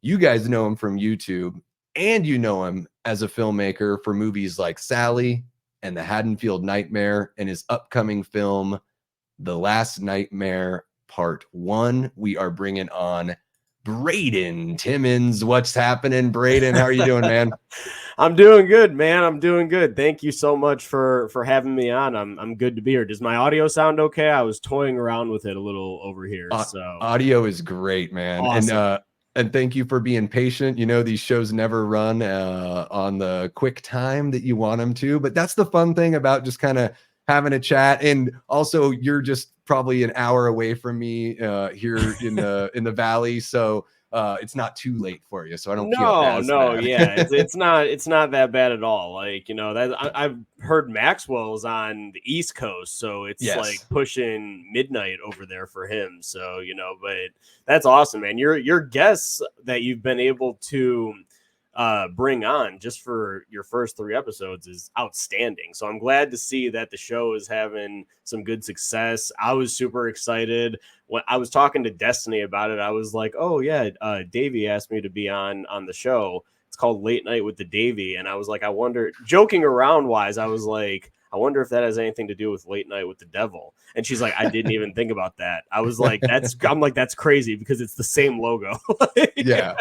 you guys know him from YouTube, and you know him as a filmmaker for movies like Sally and The Haddonfield Nightmare and his upcoming film, The Last Nightmare Part 1. We are bringing on Braden Timmons. What's happening, Braden? How are you doing, man? I'm doing good, man. I'm doing good. Thank you so much for having me on. I'm good to be here. Does my audio sound okay? I was toying around with it a little over here. So audio is great, man. Awesome. And thank you for being patient. You know, these shows never run on the quick time that you want them to, but that's the fun thing about just kind of having a chat. And also, you're just probably an hour away from me here in the valley, so it's not too late for you, so I don't feel as bad. Yeah, it's not that bad at all. Like, you know, that I've heard Maxwell's on the East Coast, so it's Yes. like pushing midnight over there for him. So, you know, but that's awesome, man. Your guests that you've been able to bring on just for your first 3 episodes is outstanding. So I'm glad to see that the show is having some good success. I was super excited when I was talking to Destiny about it. I was like, oh yeah, Davey asked me to be on the show. It's called Late Night with the Davey. And I was like, I wonder, joking around wise, I was like, I wonder if that has anything to do with Late Night with the Devil. And she's like, I didn't even think about that. I was like, I'm like, that's crazy because it's the same logo. Yeah.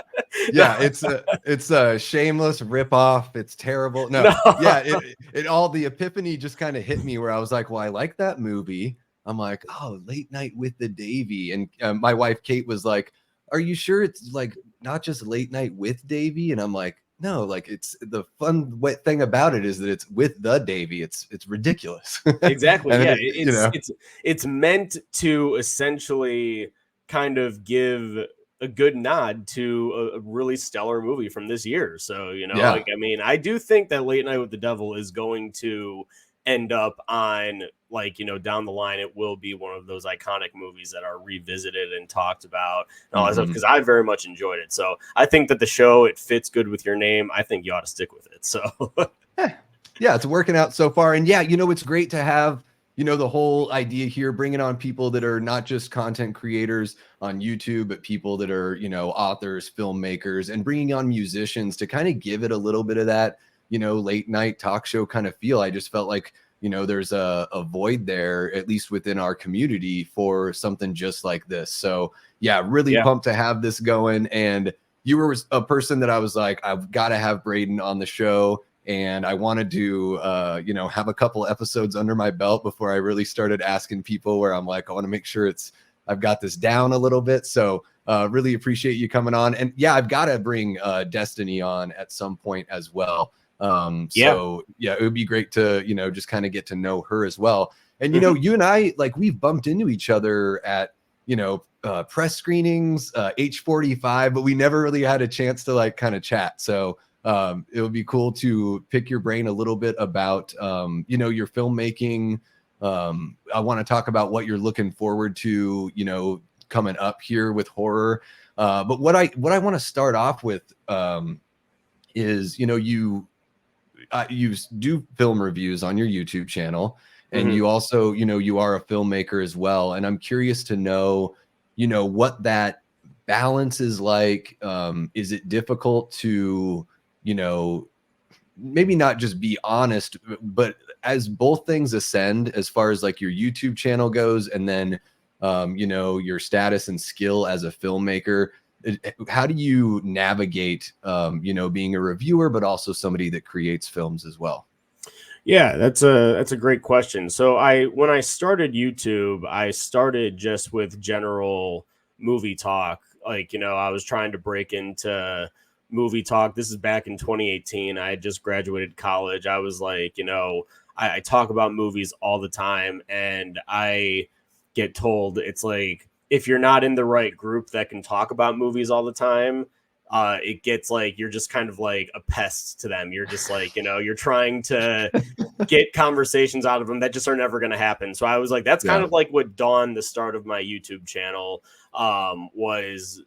It's a shameless ripoff. It's terrible. No. Yeah, it all, the epiphany just kind of hit me where I was like, well, I like that movie. I'm like, oh, Late Night with the Davey. And my wife Kate was like, are you sure it's like not just Late Night with Davey? And I'm like, no, like it's the fun thing about it is that it's with the Davey. It's ridiculous. Exactly. Yeah, it, it's meant to essentially kind of give a good nod to a really stellar movie from this year. So, you know, like, I mean, I do think that Late Night with the Devil is going to end up on, like, you know, down the line, it will be one of those iconic movies that are revisited and talked about and all that stuff, because I very much enjoyed it. So I think that the show, it fits good with your name. I think you ought to stick with it. So yeah, it's working out so far. And yeah, you know, it's great to have, you know, the whole idea here, bringing on people that are not just content creators on YouTube, but people that are, you know, authors, filmmakers, and bringing on musicians to kind of give it a little bit of that, you know, late night talk show kind of feel. I just felt like, you know, there's a void there, at least within our community, for something just like this. So yeah, really pumped to have this going. And you were a person that I was like, I've got to have Braden on the show. And I wanted to, you know, have a couple episodes under my belt before I really started asking people, where I'm like, I want to make sure I've got this down a little bit. So really appreciate you coming on. And yeah, I've got to bring Destiny on at some point as well. So yeah, it would be great to, you know, just kind of get to know her as well. And, you know, you and I, like, we've bumped into each other at, you know, press screenings, H45, but we never really had a chance to like kind of chat. So it would be cool to pick your brain a little bit about, you know, your filmmaking. I want to talk about what you're looking forward to, you know, coming up here with horror. But what I want to start off with is, you know, you do film reviews on your YouTube channel, and you also, you know, you are a filmmaker as well. And I'm curious to know, you know, what that balance is like. Is it difficult to, you know, maybe not just be honest, but as both things ascend, as far as like your YouTube channel goes, and then, you know, your status and skill as a filmmaker, how do you navigate, you know, being a reviewer, but also somebody that creates films as well? Yeah, that's a great question. So when I started YouTube, I started just with general movie talk. Like, you know, I was trying to break into movie talk. This is back in 2018. I had just graduated college. I was like, you know, I talk about movies all the time, and I get told it's like, if you're not in the right group that can talk about movies all the time, it gets like you're just kind of like a pest to them. You're just like, you know, you're trying to get conversations out of them that just are never going to happen. So I was like, that's kind of like what dawned the start of my YouTube channel, was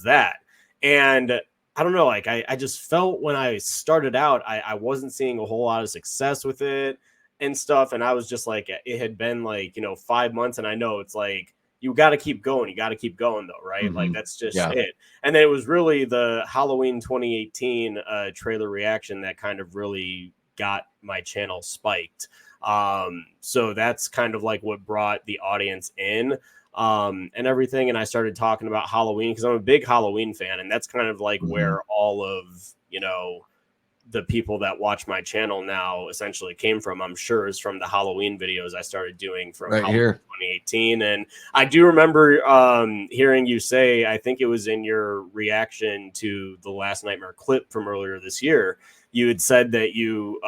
that. And I don't know, like I just felt when I started out, I wasn't seeing a whole lot of success with it and stuff. And I was just like, it had been like, you know, 5 months, and I know it's like, you got to keep going. You got to keep going though, right? Like that's just it. And then it was really the Halloween 2018 trailer reaction that kind of really got my channel spiked. So that's kind of like what brought the audience in and everything. And I started talking about Halloween because I'm a big Halloween fan, and that's kind of like where all of, you know, the people that watch my channel now essentially came from, I'm sure, is from the Halloween videos I started doing from Halloween 2018. And I do remember hearing you say, I think it was in your reaction to the Last Nightmare clip from earlier this year, you had said that you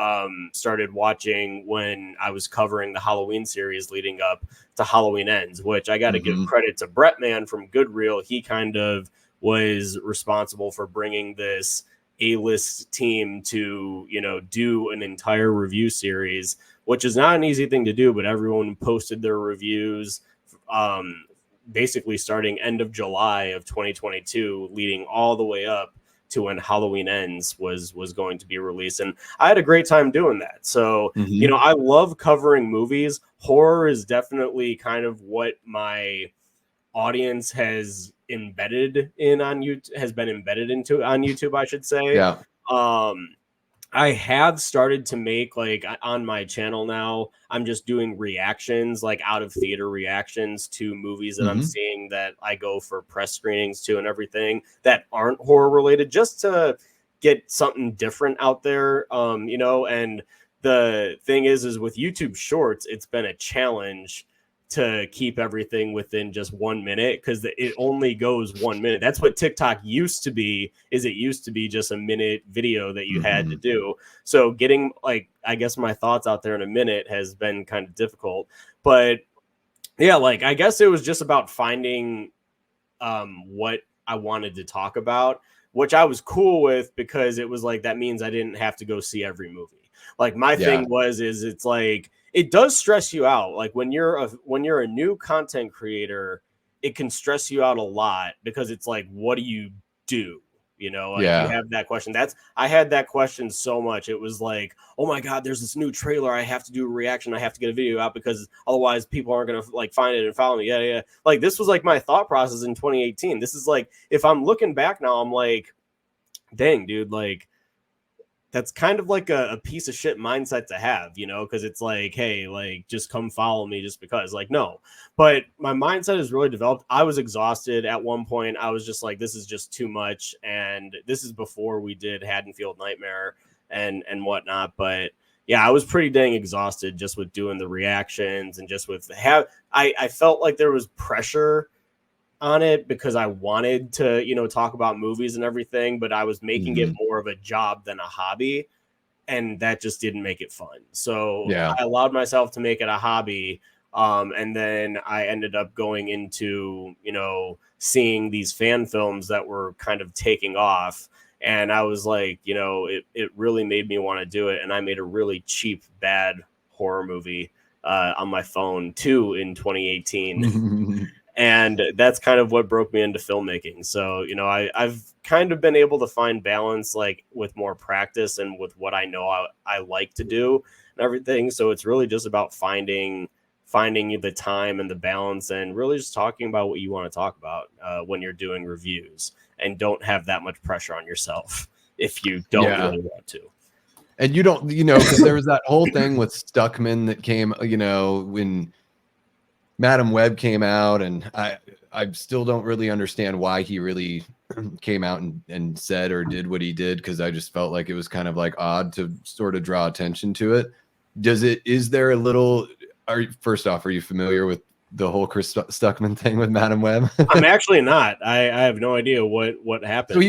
started watching when I was covering the Halloween series leading up to Halloween Ends, which I got to give credit to Brett Man from Good Reel. He kind of was responsible for bringing this A-list team to, you know, do an entire review series, which is not an easy thing to do, but everyone posted their reviews basically starting end of July of 2022, leading all the way up to when Halloween Ends was going to be released. And I had a great time doing that. So, you know, I love covering movies. Horror is definitely kind of what my audience has embedded in on YouTube, has been embedded into on YouTube, I should say. Yeah. I have started to make, like, on my channel now, I'm just doing reactions, like out of theater reactions to movies that I'm seeing that I go for press screenings to and everything that aren't horror related, just to get something different out there. You know, and the thing is with YouTube Shorts, it's been a challenge to keep everything within just 1 minute, because it only goes 1 minute. That's what TikTok used to be, is it used to be just a minute video that you had to do. So getting, like, I guess my thoughts out there in a minute has been kind of difficult. But yeah, like, I guess it was just about finding what I wanted to talk about, which I was cool with, because it was like, that means I didn't have to go see every movie. Like, my thing is it's like, it does stress you out. Like, when you're a new content creator, it can stress you out a lot, because it's like, what do you do? You know, like, you have that question. I had that question so much. It was like, oh my God, there's this new trailer. I have to do a reaction. I have to get a video out, because otherwise people aren't going to, like, find it and follow me. Yeah. Like, this was like my thought process in 2018. This is like, if I'm looking back now, I'm like, dang, dude, like, that's kind of like a piece of shit mindset to have, you know, because it's like, hey, like, just come follow me just because, like, no. But my mindset is really developed. I was exhausted at one point. I was just like, this is just too much. And this is before we did Haddonfield Nightmare and whatnot. But yeah, I was pretty dang exhausted just with doing the reactions, and just with I felt like there was pressure on it, because I wanted to, you know, talk about movies and everything, but I was making it more of a job than a hobby, and that just didn't make it fun. So I allowed myself to make it a hobby, and then I ended up going into, you know, seeing these fan films that were kind of taking off, and I was like, you know, it really made me want to do it, and I made a really cheap, bad horror movie on my phone too in 2018. And that's kind of what broke me into filmmaking. So, you know, I've kind of been able to find balance, like, with more practice and with what I know I like to do and everything. So it's really just about finding the time and the balance, and really just talking about what you want to talk about when you're doing reviews, and don't have that much pressure on yourself if you don't really want to. And you don't, you know, because there was that whole thing with Stuckman that came, you know, when Madam Web came out, and I still don't really understand why he really came out and said or did what he did, because I just felt like it was kind of like odd to sort of draw attention to it. Is there a little, first off, are you familiar with the whole Chris Stuckman thing with Madam Web? I'm actually not. I have no idea what happened. So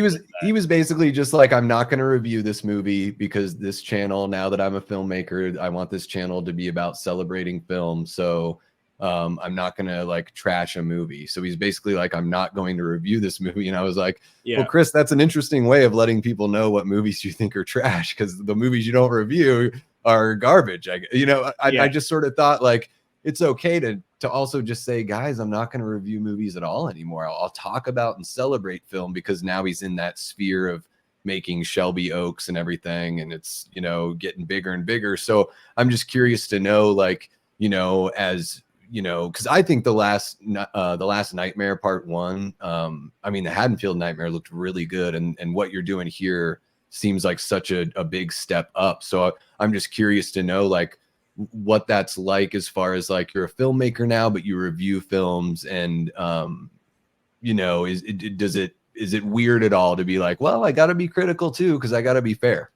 he was basically just like, I'm not going to review this movie, because this channel, now that I'm a filmmaker, I want this channel to be about celebrating film. So I'm not gonna, like, trash a movie. So he's basically like, I'm not going to review this movie. And I was like, well, Chris, that's an interesting way of letting people know what movies you think are trash, because the movies you don't review are garbage. I just sort of thought, like, it's okay to also just say, guys, I'm not going to review movies at all anymore. I'll talk about and celebrate film, because now he's in that sphere of making Shelby Oaks and everything, and it's, you know, getting bigger and bigger. So I'm just curious to know, like, you know, as you know, because I think the last Nightmare Part 1, I mean, the Haddonfield Nightmare looked really good, and what you're doing here seems like such a big step up. So I'm just curious to know, like, what that's like as far as like you're a filmmaker now, but you review films, and you know, is it weird at all to be like, well, I got to be critical too because I got to be fair?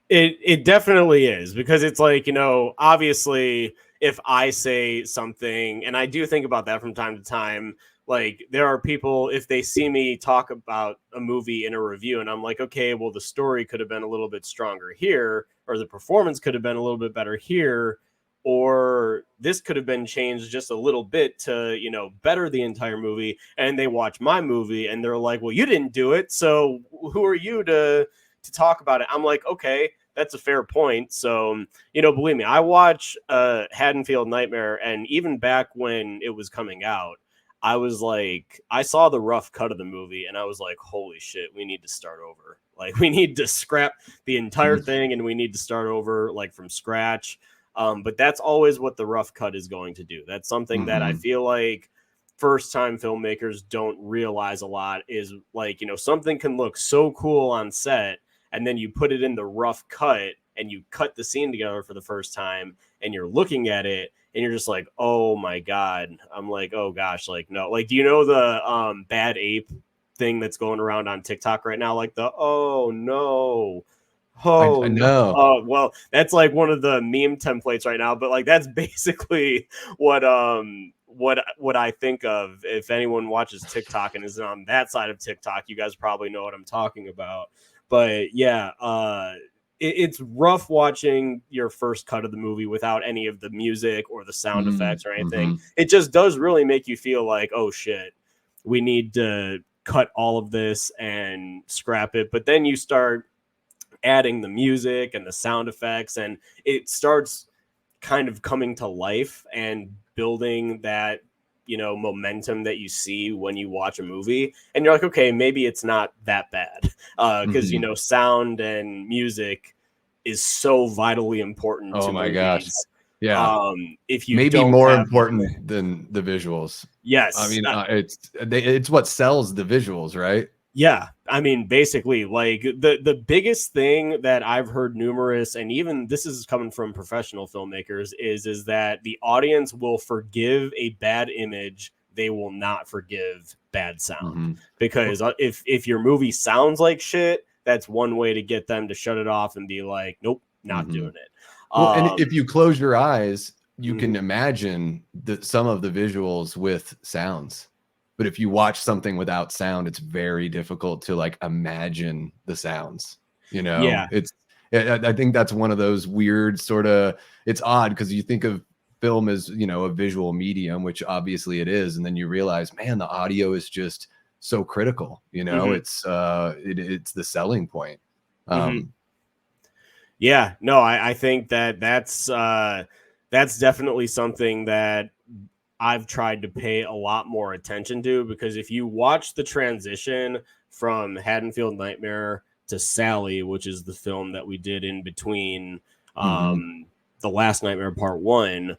It definitely is, because it's like, you know, obviously if I say something, and I do think about that from time to time, like there are people, if they see me talk about a movie in a review and I'm like, okay, well, the story could have been a little bit stronger here, or the performance could have been a little bit better here, or this could have been changed just a little bit to, you know, better the entire movie. And they watch my movie and they're like, well, you didn't do it, so who are you to talk about it? I'm like, okay, that's a fair point. So, you know, believe me, I watch Haddonfield Nightmare, and even back when it was coming out, I was like, I saw the rough cut of the movie and I was like, holy shit, we need to start over. Like, we need to scrap the entire thing and we need to start over, like, from scratch. But that's always what the rough cut is going to do. That's something that I feel like first time filmmakers don't realize a lot, is like, you know, something can look so cool on set, and then you put it in the rough cut and you cut the scene together for the first time and you're looking at it and you're just like, oh my God. I'm like, oh gosh, like, no. Like, do you know the bad ape thing that's going around on TikTok right now? Like the, oh no. Oh I no. know. Well, that's like one of the meme templates right now, but like that's basically what I think of. If anyone watches TikTok and is on that side of TikTok, you guys probably know what I'm talking about. But yeah, it's rough watching your first cut of the movie without any of the music or the sound effects or anything. It just does really make you feel like, oh shit, we need to cut all of this and scrap it. But then you start adding the music and the sound effects, and it starts kind of coming to life and building that, you know, momentum that you see when you watch a movie, and you're like, okay, maybe it's not that bad, because you know, sound and music is so vitally important Oh to my gosh. movies. Yeah. If you Maybe don't more have, important than the visuals. yes, I mean, it's what sells the visuals, right? yeah, I mean, basically, like the biggest thing that I've heard numerous, and even this is coming from professional filmmakers, is that the audience will forgive a bad image, they will not forgive bad sound. Because if your movie sounds like shit, that's one way to get them to shut it off and be like, nope, not doing it. Well, and if you close your eyes, you can Mhm. imagine some of the visuals with sounds. But if you watch something without sound, it's very difficult to like imagine the sounds. You know, Yeah. I think that's one of those weird sort of, it's odd because you think of film as, you know, a visual medium, which obviously it is. And then you realize, man, the audio is just so critical. You know, it's the selling point. Yeah, no, I think that's definitely something that I've tried to pay a lot more attention to, because if you watch the transition from Haddonfield Nightmare to Sally, which is the film that we did in between the last Nightmare Part 1,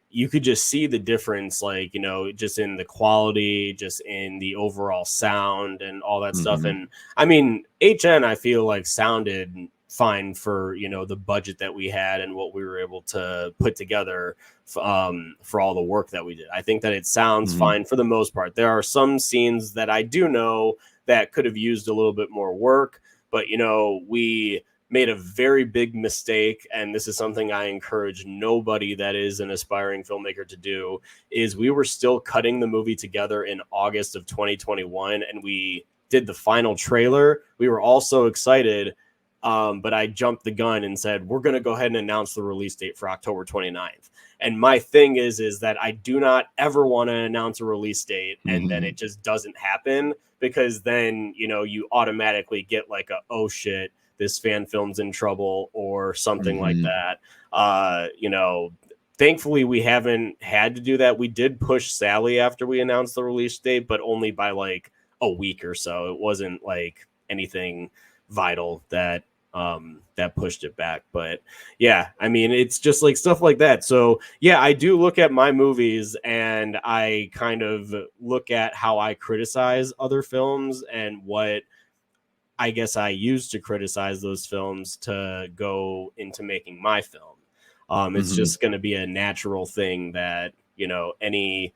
you could just see the difference, like, you know, just in the quality, just in the overall sound and all that stuff. And I mean, HN, I feel like sounded fine for, you know, the budget that we had and what we were able to put together for all the work that we did. I think that it sounds fine for the most part. There are some scenes that I do know that could have used a little bit more work, but, you know, we made a very big mistake, and this is something I encourage nobody that is an aspiring filmmaker to do, is we were still cutting the movie together in August of 2021, and we did the final trailer. We were all so excited, but I jumped the gun and said, we're going to go ahead and announce the release date for October 29th. And my thing is that I do not ever want to announce a release date and then it just doesn't happen, because then, you know, you automatically get like a, oh shit, this fan film's in trouble or something like that. You know, thankfully we haven't had to do that. We did push Sally after we announced the release date, but only by like a week or so. It wasn't like anything vital that that pushed it back. But yeah, I mean, it's just like stuff like that. So yeah, I do look at my movies and I kind of look at how I criticize other films and what I guess I use to criticize those films to go into making my film. It's just going to be a natural thing that, you know, any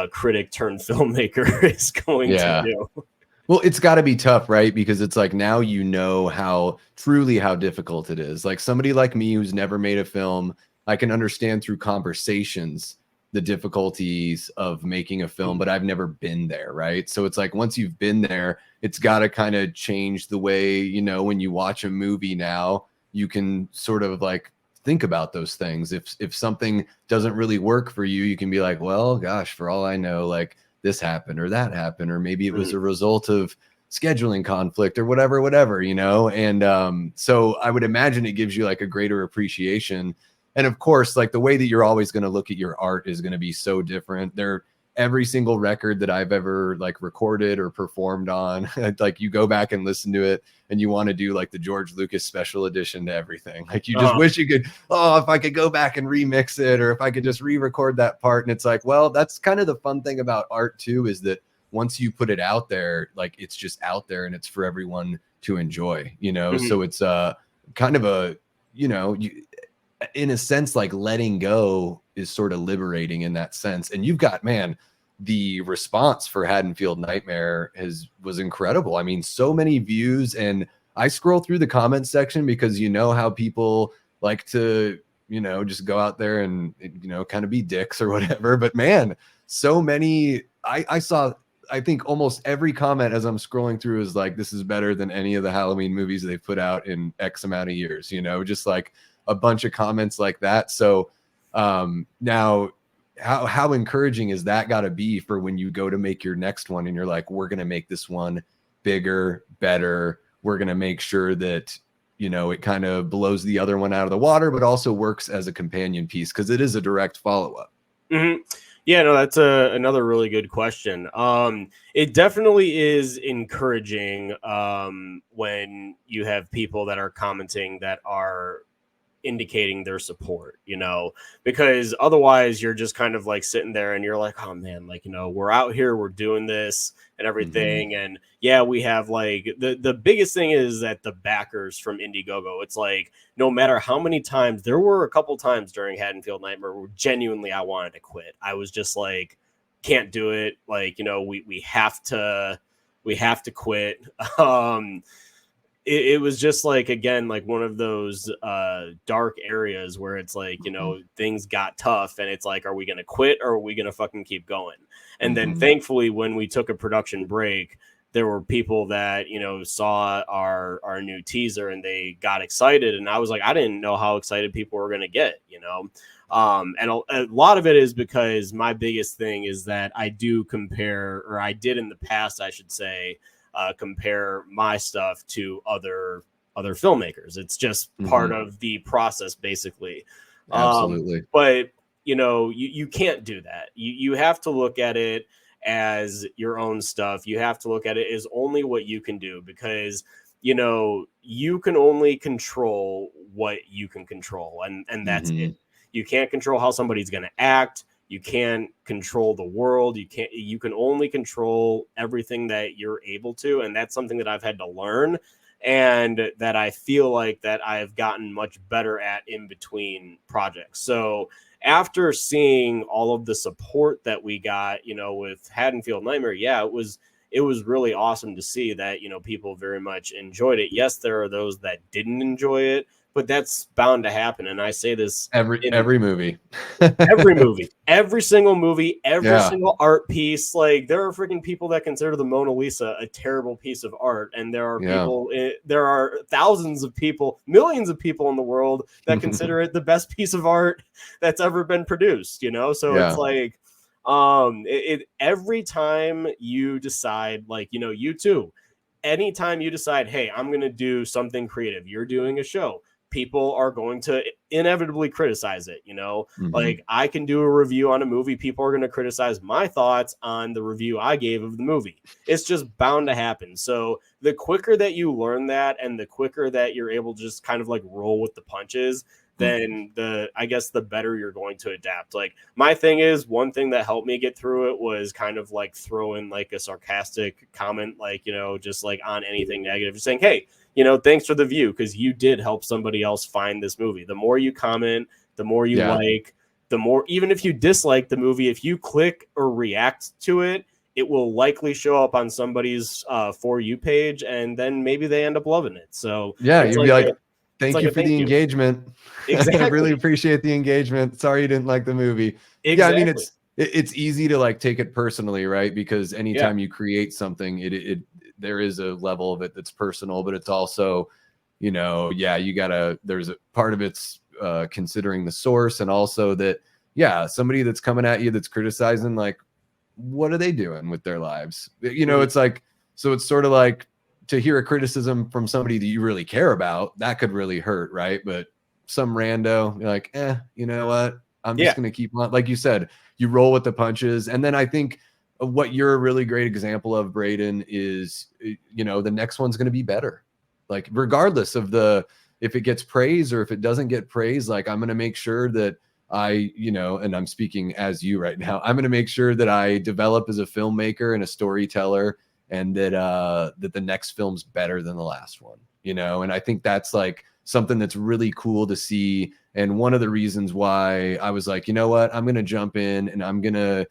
critic turned filmmaker is going to do. Well, it's got to be tough, right? Because it's like now you know how truly how difficult it is. Like somebody like me who's never made a film, I can understand through conversations the difficulties of making a film, but I've never been there, right? So it's like once you've been there, it's got to kind of change the way, you know, when you watch a movie now, you can sort of like think about those things. If something doesn't really work for you, you can be like, well, gosh, for all I know, like this happened or that happened, or maybe it was a result of scheduling conflict or whatever, you know? And so I would imagine it gives you like a greater appreciation. And of course, like the way that you're always going to look at your art is going to be so different. Every single record that I've ever like recorded or performed on, like you go back and listen to it and you want to do like the George Lucas special edition to everything. Like you just wish you could, oh, if I could go back and remix it, or if I could just re-record that part. And it's like, well, that's kind of the fun thing about art too, is that once you put it out there, like it's just out there and it's for everyone to enjoy, you know? So it's kind of a, you know, in a sense, like letting go is sort of liberating in that sense. And you've got, man, the response for Haddonfield Nightmare was incredible. I mean, so many views, and I scroll through the comment section because you know how people like to, you know, just go out there and, you know, kind of be dicks or whatever. But man, so many, I saw, I think almost every comment as I'm scrolling through is like, this is better than any of the Halloween movies they've put out in X amount of years, you know, just like a bunch of comments like that. So now how encouraging is that got to be for when you go to make your next one and you're like, we're going to make this one bigger, better. We're going to make sure that, you know, it kind of blows the other one out of the water, but also works as a companion piece because it is a direct follow-up. Yeah, no, that's another really good question. It definitely is encouraging when you have people that are commenting that are indicating their support, you know, because otherwise you're just kind of like sitting there and you're like, oh man, like, you know, we're out here, we're doing this and everything. And yeah, we have like the biggest thing is that the backers from Indiegogo, it's like no matter how many times, there were a couple times during Haddonfield Nightmare where genuinely I wanted to quit. I was just like, can't do it. Like, you know, we have to quit. It was just like, again, like one of those dark areas where it's like, you know, things got tough and it's like, are we going to quit or are we going to fucking keep going? And then thankfully, when we took a production break, there were people that, you know, saw our new teaser and they got excited. And I was like, I didn't know how excited people were going to get, you know? And a lot of it is because my biggest thing is that I do compare, or I did in the past, I should say, compare my stuff to other filmmakers. It's just part of the process, basically. Absolutely. But you know, you can't do that. You have to look at it as your own stuff. You have to look at it as only what you can do, because you know, you can only control what you can control, and that's it. You can't control how somebody's going to act. You can't control the world. You can only control everything that you're able to. And that's something that I've had to learn, and that I feel like that I've gotten much better at in between projects. So after seeing all of the support that we got, you know, with Haddonfield Nightmare, yeah, it was really awesome to see that, you know, people very much enjoyed it. Yes, there are those that didn't enjoy it, but that's bound to happen. And I say this every movie, every single movie, every single art piece. Like there are freaking people that consider the Mona Lisa a terrible piece of art. And there are there are thousands of people, millions of people in the world that consider it the best piece of art that's ever been produced, you know? So it's like, every time you decide, like, you know, you too, anytime you decide, hey, I'm going to do something creative, you're doing a show, people are going to inevitably criticize it. Mhm. Like I can do a review on a movie. People are going to criticize my thoughts on the review I gave of the movie. It's just bound to happen. So the quicker that you learn that, and the quicker that you're able to just kind of like roll with the punches, then I guess the better you're going to adapt. Like my thing is, one thing that helped me get through it was kind of like throw in like a sarcastic comment, like, just like on anything negative, just saying, hey, thanks for the view, because you did help somebody else find this movie. The more you comment, the more you like, the more, even if you dislike the movie, if you click or react to it, it will likely show up on somebody's For You page, and then maybe they end up loving it. So yeah, it's you'd like be like, thank you for thank the you. engagement. Exactly. I really appreciate the engagement. Sorry you didn't like the movie. Exactly. Yeah, I mean, it's easy to like take it personally, right? Because anytime you create something, there is a level of it that's personal, but it's also, you gotta, there's a part of it's considering the source, and also that, somebody that's coming at you that's criticizing, like, what are they doing with their lives? It's like, so it's sort of like, to hear a criticism from somebody that you really care about, that could really hurt, right? But some rando, you're like, you know what? I'm just gonna keep on, like you said, you roll with the punches. And then I think what you're a really great example of, Braden, is the next one's gonna be better. Like regardless of if it gets praise or if it doesn't get praise, like I'm gonna make sure that and I'm speaking as you right now, I'm gonna make sure that I develop as a filmmaker and a storyteller, and that the next film's better than the last one, and I think that's like something that's really cool to see. And one of the reasons why I was like, you know what, I'm going to jump in and I'm going to,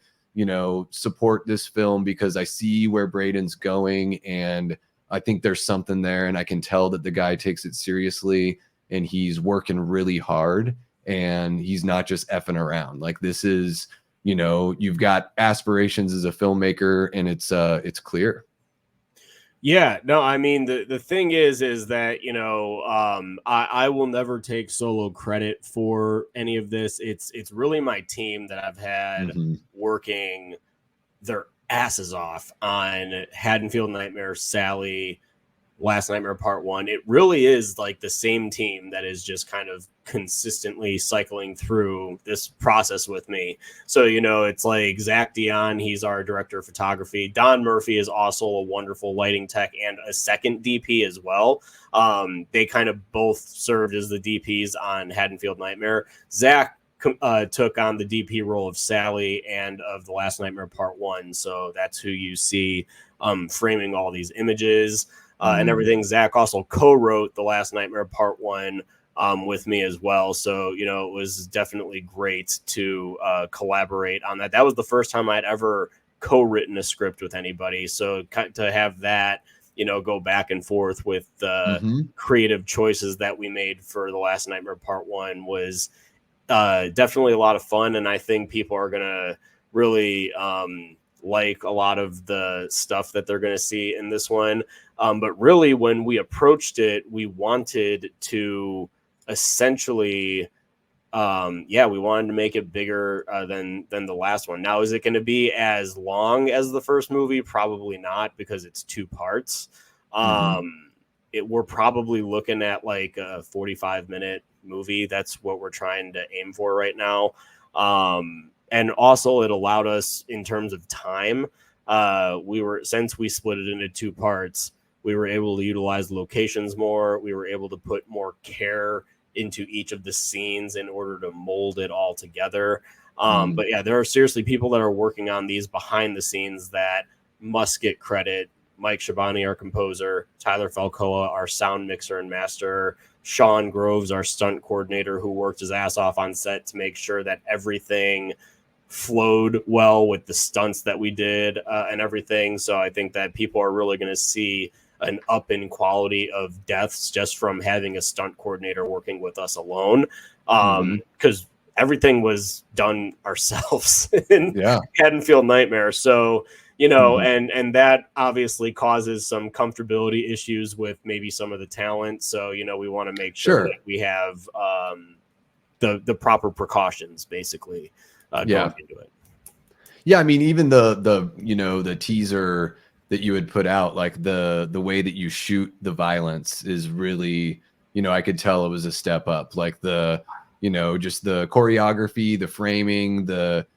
support this film, because I see where Braden's going, and I think there's something there, and I can tell that the guy takes it seriously, and he's working really hard, and he's not just effing around. Like this is, you've got aspirations as a filmmaker, and it's clear. Yeah, no, I mean the thing is that I will never take solo credit for any of this. It's really my team that I've had working their asses off on Haddonfield Nightmare, Sally, Last Nightmare Part 1. It really is like the same team that is just kind of consistently cycling through this process with me. So, it's like Zach Dion, he's our director of photography. Don Murphy is also a wonderful lighting tech and a second DP as well. They kind of both served as the DPs on Haddonfield Nightmare. Zach took on the DP role of Sally and of The Last Nightmare Part 1. So that's who you see framing all these images. And everything. Zach also co-wrote The Last Nightmare Part 1 with me as well. So, it was definitely great to collaborate on that. That was the first time I'd ever co-written a script with anybody. So to have that, go back and forth with the creative choices that we made for The Last Nightmare Part 1 was definitely a lot of fun. And I think people are going to really like a lot of the stuff that they're going to see in this one. But really, when we approached it, we wanted to essentially, we wanted to make it bigger than the last one. Now, is it going to be as long as the first movie? Probably not, because it's 2 parts. We're probably looking at like a 45-minute movie. That's what we're trying to aim for right now. And also it allowed us, in terms of time, since we split it into 2 parts, we were able to utilize locations more. We were able to put more care into each of the scenes in order to mold it all together. But yeah, there are seriously people that are working on these behind the scenes that must get credit. Mike Shabani, our composer, Tyler Falcoa, our sound mixer and master, Sean Groves, our stunt coordinator, who worked his ass off on set to make sure that everything flowed well with the stunts that we did and everything. So I think that people are really going to see an up in quality of deaths just from having a stunt coordinator working with us alone. Because everything was done ourselves in Haddonfield Nightmare. So, and that obviously causes some comfortability issues with maybe some of the talent. So, we want to make sure that we have the proper precautions, basically, going into it. Yeah, I mean, even the teaser that you had put out, like the way that you shoot the violence is really, I could tell it was a step up. Like just the choreography, the framing, that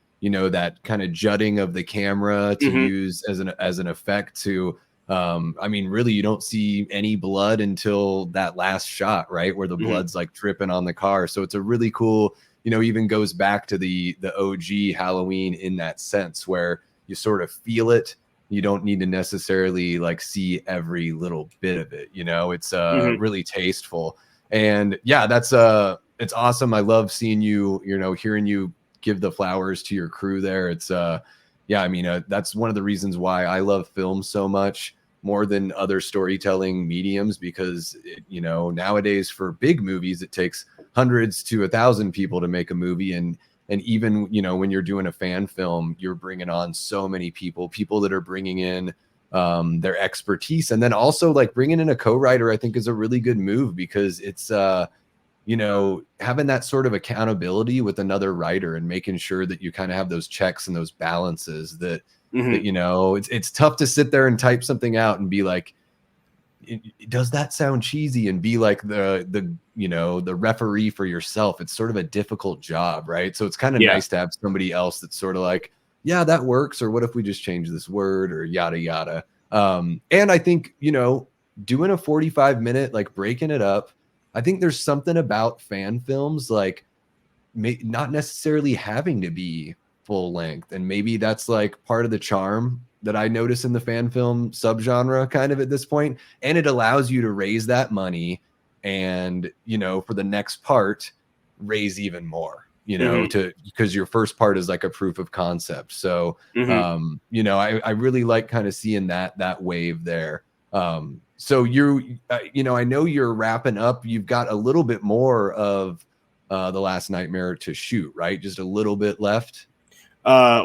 kind of jutting of the camera to use as an effect to, really you don't see any blood until that last shot, right? Where the blood's like dripping on the car. So it's a really cool, even goes back to the OG Halloween in that sense where you sort of feel it. You don't need to necessarily like see every little bit of it. It's really tasteful. And yeah, it's awesome. I love seeing you, hearing you give the flowers to your crew there. It's that's one of the reasons why I love film so much more than other storytelling mediums, because nowadays for big movies it takes hundreds to 1,000 people to make a movie, and even when you're doing a fan film, you're bringing on so many people that are bringing in their expertise, and then also like bringing in a co-writer I think is a really good move, because it's having that sort of accountability with another writer and making sure that you kind of have those checks and those balances that it's tough to sit there and type something out and be like, does that sound cheesy, and be like the referee for yourself. It's sort of a difficult job, right? So it's kind of nice to have somebody else that's sort of like, yeah, that works, or what if we just change this word, or yada yada. And I think doing a 45-minute, like breaking it up, I think there's something about fan films like not necessarily having to be full length, and maybe that's like part of the charm that I notice in the fan film subgenre kind of at this point. And it allows you to raise that money and, for the next part, raise even more, because your first part is like a proof of concept. So, I really like kind of seeing that wave there. So I know you're wrapping up. You've got a little bit more of The Last Nightmare to shoot, right? Just a little bit left.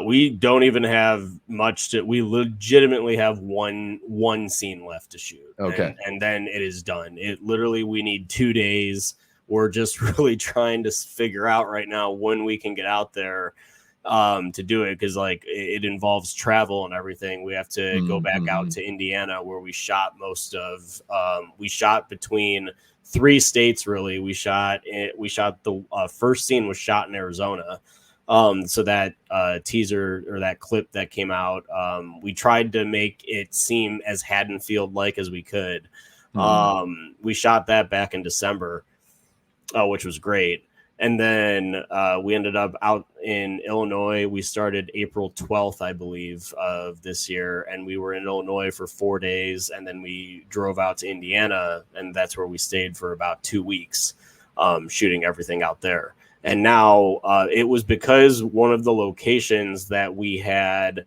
We don't even have much we legitimately have one scene left to shoot. Okay. And then it is done. We need 2 days. We're just really trying to figure out right now when we can get out there to do it, because like it involves travel and everything. We have to go back out to Indiana, where we shot we shot between 3 states really. We shot the first scene was shot in Arizona. So that teaser or that clip that came out, we tried to make it seem as Haddonfield like as we could. We shot that back in December, which was great. And then we ended up out in Illinois. We started April 12th, I believe, of this year. And we were in Illinois for 4 days. And then we drove out to Indiana. And that's where we stayed for about 2 weeks, shooting everything out there. And now it was because one of the locations that we had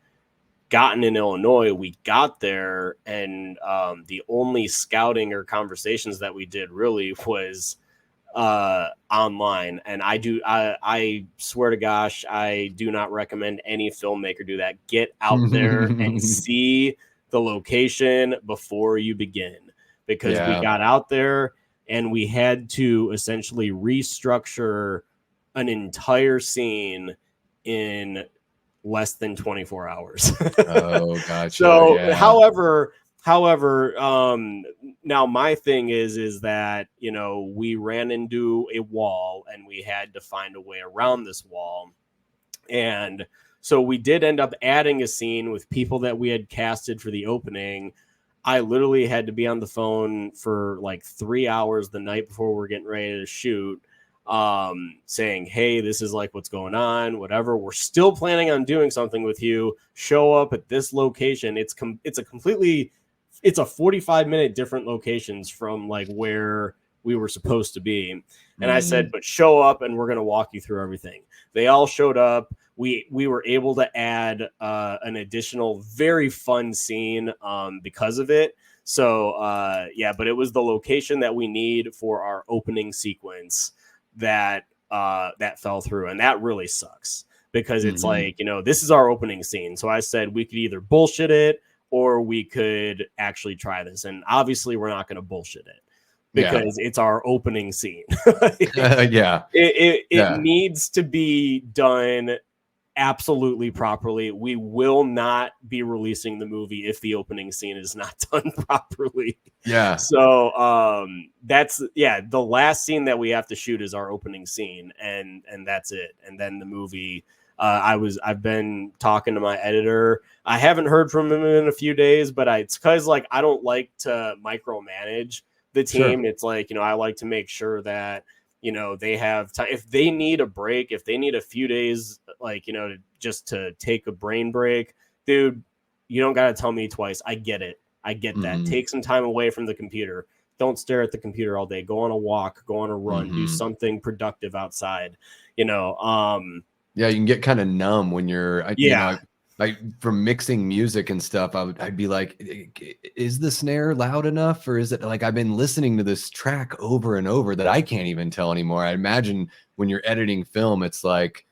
gotten in Illinois, we got there, and the only scouting or conversations that we did really was online. And I swear to gosh, I do not recommend any filmmaker do that. Get out there and see the location before you begin, because we got out there and we had to essentially restructure an entire scene in less than 24 hours. Oh, gotcha. So, however, now my thing is that, we ran into a wall and we had to find a way around this wall. And so we did end up adding a scene with people that we had casted for the opening. I literally had to be on the phone for like 3 hours the night before we're getting ready to shoot, saying, hey, this is like what's going on, whatever. We're still planning on doing something with you. Show up at this location. It's a 45-minute different locations from like where we were supposed to be. And I said, but show up and we're going to walk you through everything. They all showed up. We were able to add an additional very fun scene because of it. So but it was the location that we need for our opening sequence that fell through, and that really sucks, because it's like, this is our opening scene. So I said we could either bullshit it or we could actually try this, and obviously we're not going to bullshit it, because it's our opening scene. It needs to be done absolutely properly. We will not be releasing the movie if the opening scene is not done properly. Yeah. So that's the last scene that we have to shoot is our opening scene, and that's it. And then the movie. I've been talking to my editor. I haven't heard from him in a few days, but it's because like I don't like to micromanage the team. Sure. It's like, I like to make sure that they have time. If they need a break, if they need a few days, like, just to take a brain break, dude, you don't got to tell me twice. I get it. I get that. Take some time away from the computer. Don't stare at the computer all day. Go on a walk, go on a run, do something productive outside, Yeah, you can get kind of numb when you're, like from mixing music and stuff. I'd be like, is the snare loud enough, or is it like I've been listening to this track over and over that I can't even tell anymore? I imagine when you're editing film, it's like,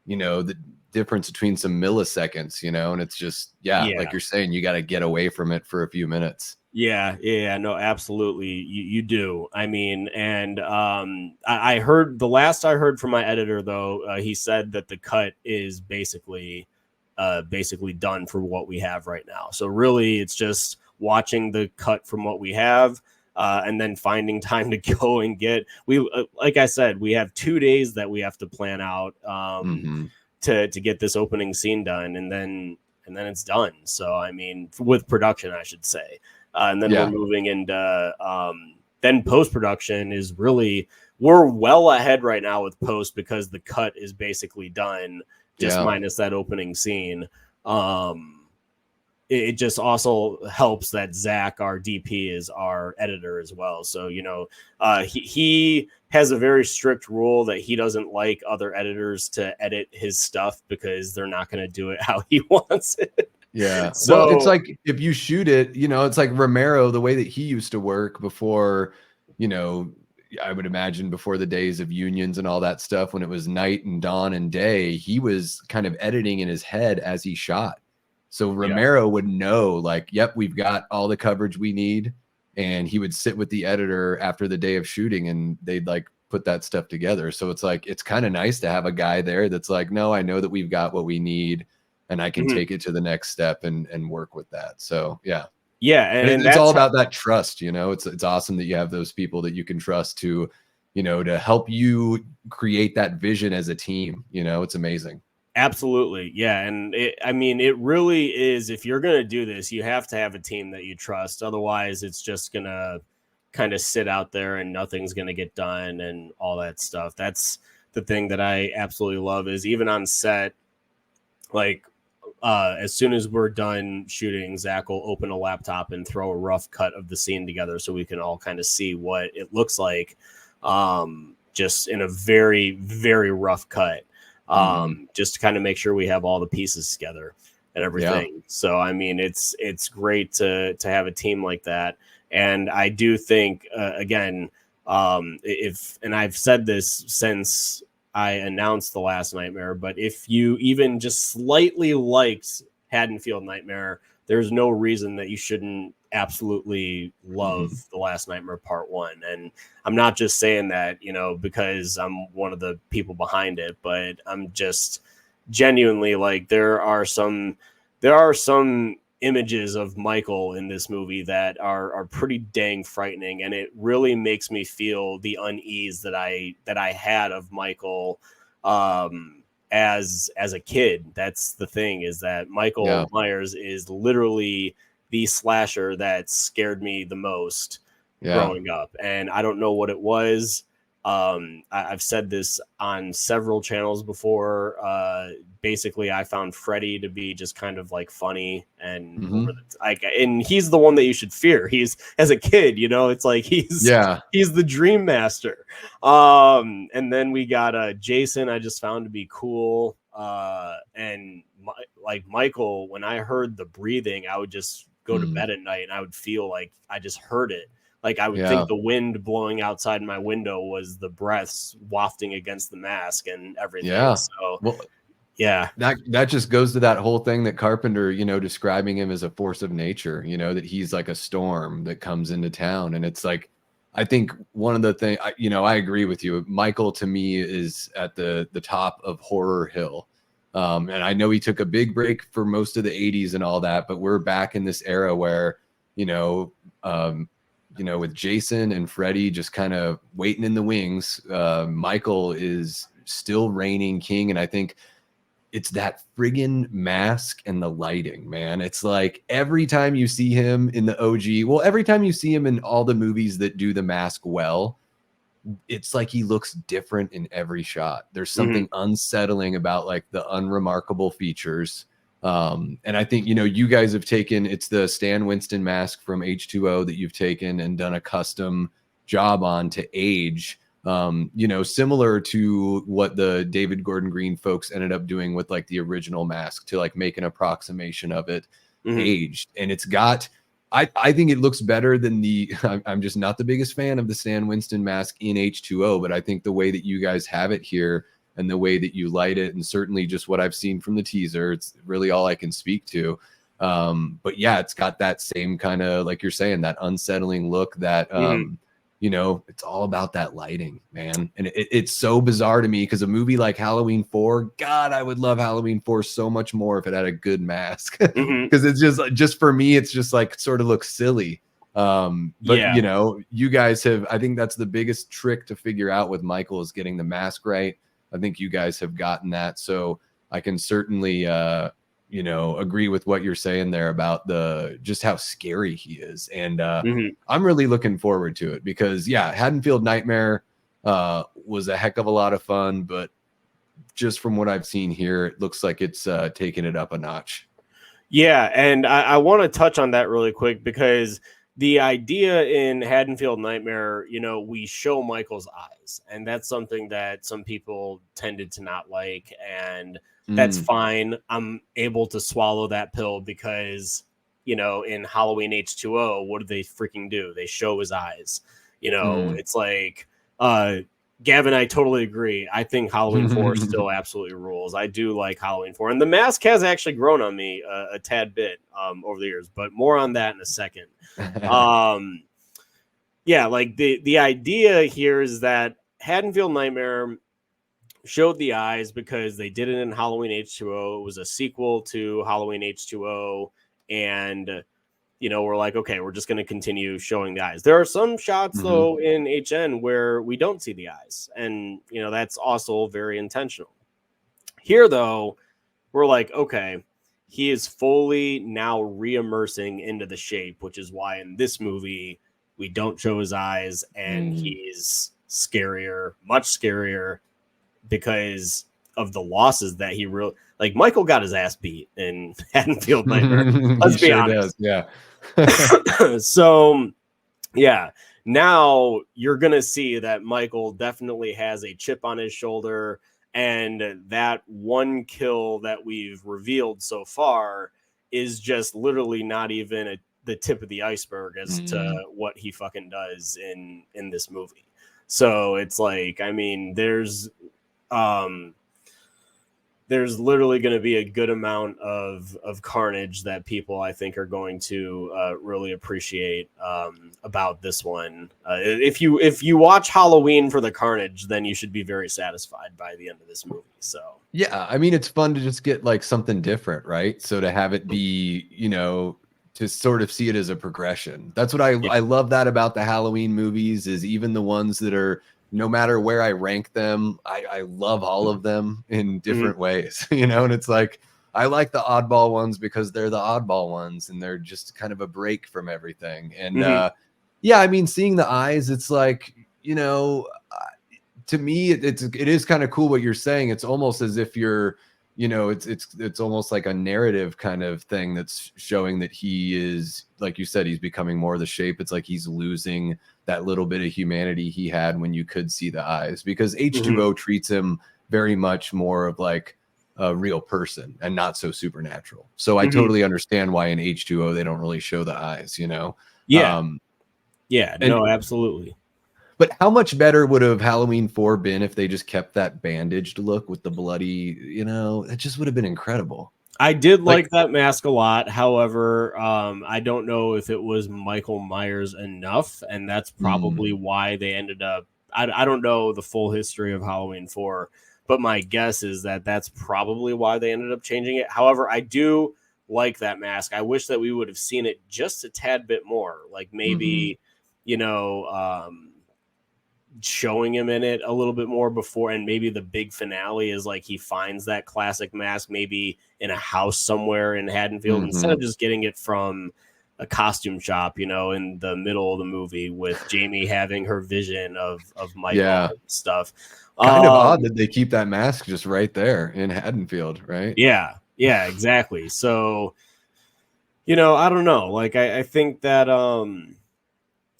the difference between some milliseconds, and it's just, like you're saying, you got to get away from it for a few minutes. Yeah, no, absolutely. You do. I mean, and I heard the last I heard from my editor, though, he said that the cut is basically done for what we have right now. So really, it's just watching the cut from what we have, and then finding time to go and get. Like I said, we have 2 days that we have to plan out to get this opening scene done, and then it's done. So I mean, with production, I should say. And then we're moving into then post-production is really, we're well ahead right now with post because the cut is basically done, just minus that opening scene. It just also helps that Zach, our DP, is our editor as well. So, he has a very strict rule that he doesn't like other editors to edit his stuff because they're not going to do it how he wants it. Yeah. So well, it's like if you shoot it, it's like Romero, the way that he used to work before, I would imagine before the days of unions and all that stuff, when it was night and dawn and day, he was kind of editing in his head as he shot. So Romero would know, like, yep, we've got all the coverage we need. And he would sit with the editor after the day of shooting and they'd like put that stuff together. So it's like, it's kind of nice to have a guy there that's like, no, I know that we've got what we need. And I can take it to the next step and work with that. So, yeah. And it's all about that trust, it's awesome that you have those people that you can trust to, to help you create that vision as a team. It's amazing. Absolutely. Yeah. And it really is, if you're going to do this, you have to have a team that you trust. Otherwise it's just going to kind of sit out there and nothing's going to get done and all that stuff. That's the thing that I absolutely love, is even on set, like, as soon as we're done shooting, Zach will open a laptop and throw a rough cut of the scene together so we can all kind of see what it looks like, just in a very, very rough cut, just to kind of make sure we have all the pieces together and everything. Yeah. So, I mean, it's great to have a team like that. And I do think, again, and I've said this since I announced The Last Nightmare, but if you even just slightly liked Haddonfield Nightmare, there's no reason that you shouldn't absolutely love The Last Nightmare Part 1. And I'm not just saying that, because I'm one of the people behind it, but I'm just genuinely like, there are some images of Michael in this movie that are pretty dang frightening, and it really makes me feel the unease that I had of Michael as a kid. That's the thing, is that Michael Myers is literally the slasher that scared me the most growing up, and I don't know what it was. I've said this on several channels before. Basically, I found Freddy to be just kind of like funny and and he's the one that you should fear. He's, as a kid, it's like he's the dream master. And then we got Jason. I just found to be cool. And like Michael, when I heard the breathing, I would just go to bed at night and I would feel like I just heard it. Like I would think the wind blowing outside my window was the breaths wafting against the mask and everything. Yeah. So, that just goes to that whole thing that Carpenter, describing him as a force of nature, that he's like a storm that comes into town. And it's like, I think one of the things, I agree with you. Michael to me is at the top of horror hill. And I know he took a big break for most of the 80s and all that, but we're back in this era where, with Jason and Freddy just kind of waiting in the wings, Michael is still reigning king. And I think it's that friggin' mask and the lighting, man. It's like every time you see him in the OG, well, every time you see him in all the movies that do the mask well, it's like he looks different in every shot. There's something unsettling about like the unremarkable features. And I think, you guys have taken, it's the Stan Winston mask from H2O that you've taken and done a custom job on to age, similar to what the David Gordon Green folks ended up doing with like the original mask to like make an approximation of it aged. And it's got, I think it looks better than I'm just not the biggest fan of the Stan Winston mask in H2O, but I think the way that you guys have it here and the way that you light it, and certainly just what I've seen from the teaser, it's really all I can speak to. But yeah, it's got that same kind of, like you're saying, that unsettling look that, it's all about that lighting, man. And it's so bizarre to me because a movie like Halloween 4, God, I would love Halloween 4 so much more if it had a good mask. Because it's just for me, it's just like sort of looks silly. You guys have, I think that's the biggest trick to figure out with Michael is getting the mask right. I think you guys have gotten that. So I can certainly, agree with what you're saying there about just how scary he is. And I'm really looking forward to it because Haddonfield Nightmare was a heck of a lot of fun, but just from what I've seen here, it looks like it's taking it up a notch. Yeah. And I want to touch on that really quick because the idea in Haddonfield Nightmare, we show Michael's eyes, and that's something that some people tended to not like, and that's fine. I'm able to swallow that pill because, in Halloween H2O, what do they freaking do? They show his eyes. It's like, Gavin, I totally agree. I think Halloween 4 still absolutely rules. I do like Halloween 4. And the mask has actually grown on me a tad bit over the years, but more on that in a second. Like the idea here is that Haddonfield Nightmare showed the eyes because they did it in Halloween H2O. It was a sequel to Halloween H2O. And we're like, okay, we're just going to continue showing the eyes. There are some shots, though, in HN where we don't see the eyes. And, that's also very intentional. Here, though, we're like, okay, he is fully now re-immersing into the shape, which is why in this movie, we don't show his eyes. And he's scarier, much scarier, because of the losses that he really... Like, Michael got his ass beat in Haddonfield Nightmare. Let's be honest. Yeah. So, now you're going to see that Michael definitely has a chip on his shoulder, and that one kill that we've revealed so far is just literally not even the tip of the iceberg as to what he fucking does in this movie. So it's like, I mean, there's literally going to be a good amount of carnage that people, I think, are going to really appreciate about this one. If you watch Halloween for the carnage, then you should be very satisfied by the end of this movie. So yeah, I mean, it's fun to just get like something different, right? So to have it be, to sort of see it as a progression. That's what I love that about the Halloween movies is even the ones that are, no matter where I rank them, I love all of them in different ways, and it's like, I like the oddball ones because they're the oddball ones and they're just kind of a break from everything. And I mean, seeing the eyes, it's like, to me, it is kind of cool what you're saying. It's almost as if you're, it's almost like a narrative kind of thing that's showing that he is, like you said, he's becoming more of the shape. It's like he's losing that little bit of humanity he had when you could see the eyes, because H2O treats him very much more of like a real person and not so supernatural. So I totally understand why in H2O they don't really show the eyes, No, absolutely. But how much better would have Halloween 4 been if they just kept that bandaged look with the bloody, it just would have been incredible. I did like that mask a lot. However, I don't know if it was Michael Myers enough, and that's probably why they ended up... I don't know the full history of Halloween 4, but my guess is that that's probably why they ended up changing it. However, I do like that mask. I wish that we would have seen it just a tad bit more, like maybe, you know, showing him in it a little bit more before, and maybe the big finale is like he finds that classic mask maybe in a house somewhere in Haddonfield instead of just getting it from a costume shop, you know, in the middle of the movie with Jamie having her vision of Michael and stuff. Kind of odd that they keep that mask just right there in Haddonfield, right? Yeah, exactly. So, you know, I don't know. Like, I think that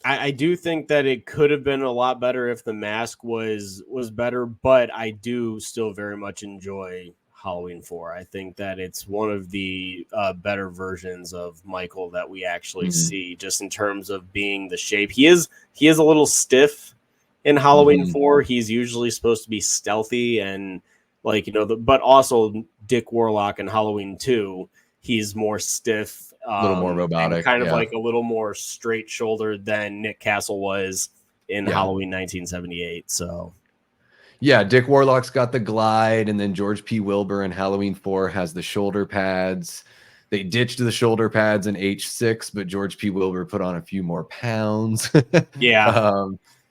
I do think that it could have been a lot better if the mask was better, but I do still very much enjoy Halloween 4. I think that it's one of the better versions of Michael that we actually see, just in terms of being the shape. He is a little stiff in Halloween 4. He's usually supposed to be stealthy and, like, you know, but also Dick Warlock in Halloween 2, he's more stiff, a little more robotic, and kind of like a little more straight shouldered than Nick Castle was in Halloween 1978. So yeah, Dick Warlock's got the glide, and then George P. Wilbur in Halloween 4 has the shoulder pads. They ditched the shoulder pads in H6, but George P. Wilbur put on a few more pounds.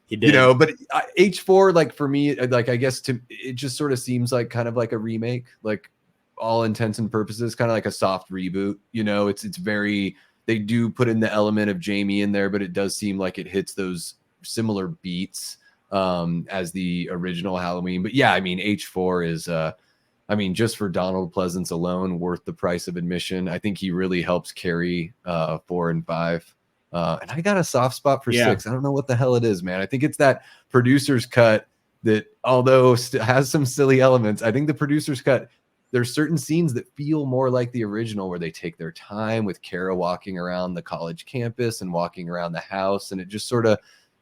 He did. You know, but H4, like, for me, like, I guess it just sort of seems like kind of like a remake, like, all intents and purposes, kind of like a soft reboot. You know, it's very, they do put in the element of Jamie in there, but it does seem like it hits those similar beats as the original Halloween. But yeah, I mean, H4 is I mean, just for Donald Pleasance alone, worth the price of admission. I think he really helps carry 4 and 5. And I got a soft spot for 6. I don't know what the hell it is, man. I think it's that producer's cut that, although has some silly elements, I think the producer's cut, there's certain scenes that feel more like the original, where they take their time with Kara walking around the college campus and walking around the house. And it just sort of,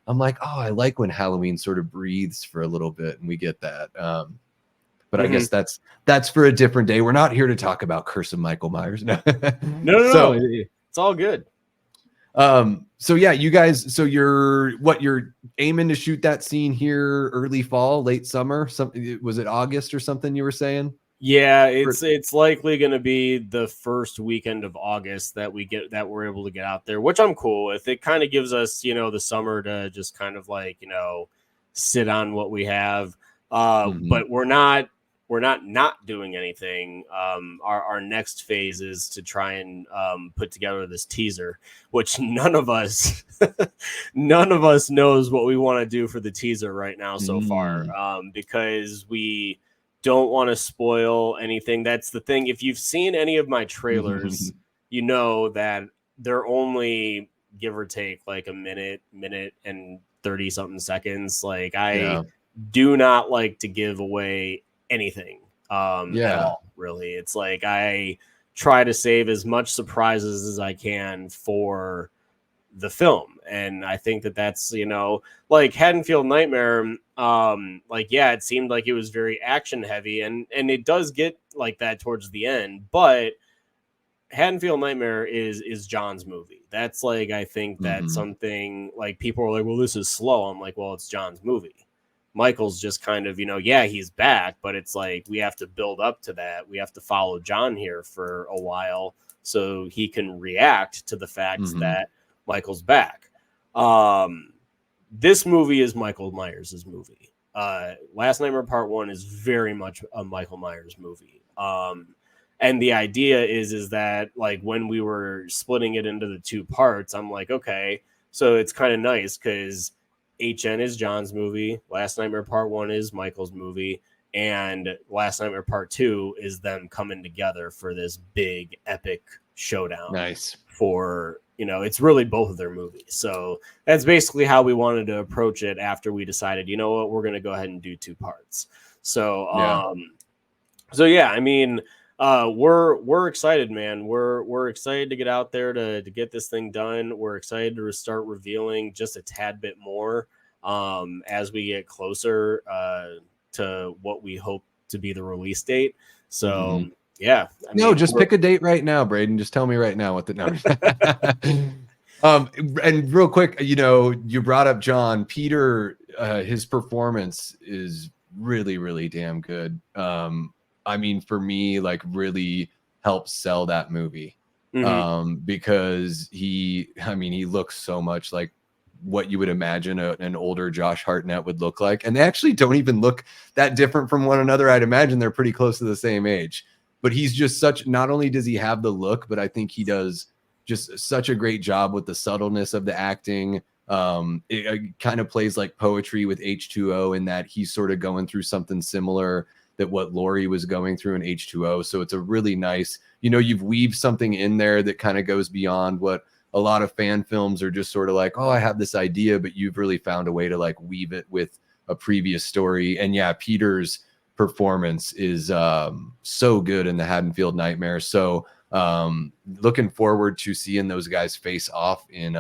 I'm like, oh, I like when Halloween sort of breathes for a little bit, and we get that. But I guess that's for a different day. We're not here to talk about Curse of Michael Myers. No, no, it's all good. So yeah, you guys, so you're aiming to shoot that scene here early fall, late summer? Something, was it August or something you were saying? Yeah, it's likely going to be the first weekend of August that we're able to get out there, which I'm cool with. It kind of gives us, you know, the summer to just kind of, like, you know, sit on what we have. But we're not doing anything. Our next phase is to try and put together this teaser, which none of us knows what we want to do for the teaser right now so far, because we don't want to spoil anything. That's the thing. If you've seen any of my trailers, you know that they're only, give or take, like a minute and 30 something seconds. Like, I do not like to give away anything at all, really. It's like I try to save as much surprises as I can for the film, and I think that that's, you know, like Haddonfield Nightmare, like, yeah, it seemed like it was very action heavy, and it does get like that towards the end, but Haddonfield Nightmare is John's movie. That's, like, I think that's something, like, people are like, well, this is slow. I'm like, well, it's John's movie. Michael's just kind of, you know, yeah, he's back, but it's like we have to build up to that. We have to follow John here for a while so he can react to the fact that Michael's back. This movie is Michael Myers' movie. Last Nightmare Part 1 is very much a Michael Myers movie. And the idea is that, like, when we were splitting it into the 2 parts, I'm like, okay, so it's kind of nice because HN is John's movie, Last Nightmare Part 1 is Michael's movie, and Last Nightmare Part 2 is them coming together for this big epic showdown. Nice. For, you know, it's really both of their movies. So that's basically how we wanted to approach it after we decided, you know what, we're going to go ahead and do 2 parts. So, yeah, I mean, we're excited, man. We're excited to get out there to get this thing done. We're excited to start revealing just a tad bit more as we get closer to what we hope to be the release date. So yeah, I mean, just pick a date right now, Braden. Just tell me right now what the and real quick, you know, you brought up John Peter. His performance is really, really damn good. I mean, for me, like really helped sell that movie. Because he looks so much like what you would imagine an older Josh Hartnett would look like. And they actually don't even look that different from one another. I'd imagine they're pretty close to the same age. But he's just not only does he have the look, but I think he does just such a great job with the subtleness of the acting. It kind of plays like poetry with H2O in that he's sort of going through something similar that what Laurie was going through in H2O. So it's a really nice, you've weaved something in there that kind of goes beyond what a lot of fan films are just sort of like, oh, I have this idea, but you've really found a way to like weave it with a previous story. And yeah, Peter's performance is so good in the Haddonfield Nightmare. So looking forward to seeing those guys face off in